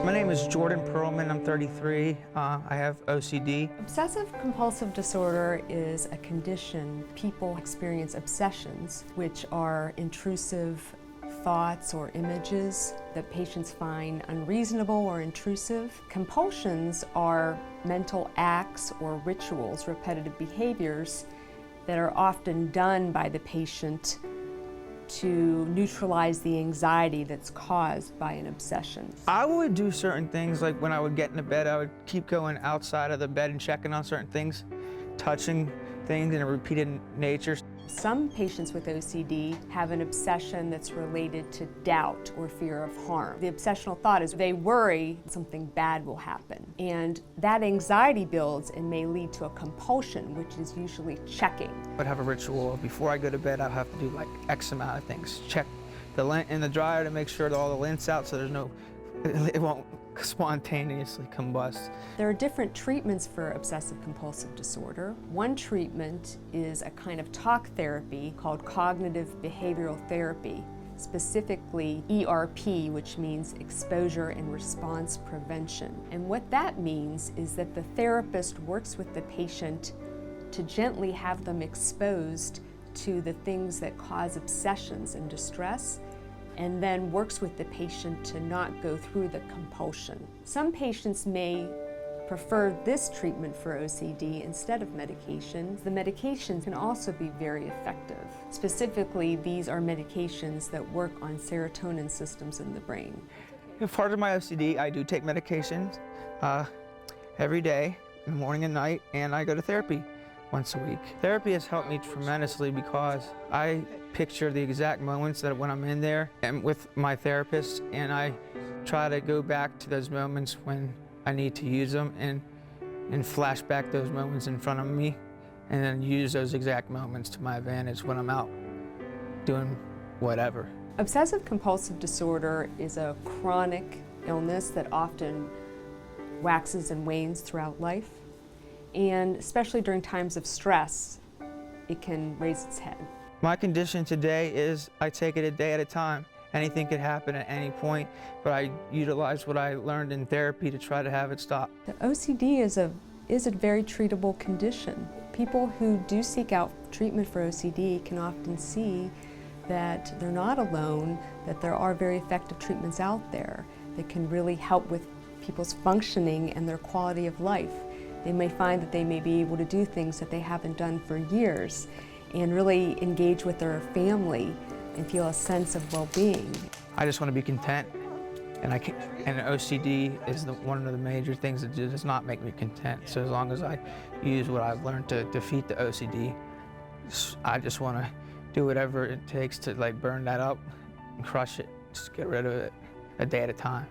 My name is Jordan Perlman. I'm 33. I have OCD. Obsessive compulsive disorder is a condition. People experience obsessions, which are intrusive thoughts or images that patients find unreasonable or intrusive. Compulsions are mental acts or rituals, repetitive behaviors that are often done by the patient to neutralize the anxiety that's caused by an obsession. I would do certain things, like when I would get into bed, I would keep going outside of the bed and checking on certain things, touching things in a repeated nature. Some patients with OCD have an obsession that's related to doubt or fear of harm. The obsessional thought is they worry something bad will happen. And that anxiety builds and may lead to a compulsion, which is usually checking. I'd have a ritual. Before I go to bed, I'd have to do like X amount of things. Check the lint in the dryer to make sure that all the lint's out so it won't spontaneously combust. There are different treatments for obsessive compulsive disorder. One treatment is a kind of talk therapy called cognitive behavioral therapy, specifically ERP, which means exposure and response prevention. And what that means is that the therapist works with the patient to gently have them exposed to the things that cause obsessions and distress, and then works with the patient to not go through the compulsion. Some patients may prefer this treatment for OCD instead of medication. The medications can also be very effective. Specifically, these are medications that work on serotonin systems in the brain. As part of my OCD, I do take medications every day, in the morning and night, and I go to therapy once a week. Therapy has helped me tremendously because I picture the exact moments that when I'm in there and with my therapist, and I try to go back to those moments when I need to use them and flash back those moments in front of me, and then use those exact moments to my advantage when I'm out doing whatever. Obsessive compulsive disorder is a chronic illness that often waxes and wanes throughout life. And especially during times of stress, it can raise its head. My condition today is I take it a day at a time. Anything could happen at any point, but I utilize what I learned in therapy to try to have it stop. The OCD is a very treatable condition. People who do seek out treatment for OCD can often see that they're not alone, that there are very effective treatments out there that can really help with people's functioning and their quality of life. They may find that they may be able to do things that they haven't done for years and really engage with their family and feel a sense of well-being. I just want to be content, and OCD is one of the major things that does not make me content. So as long as I use what I've learned to defeat the OCD, I just want to do whatever it takes to burn that up and crush it, just get rid of it a day at a time.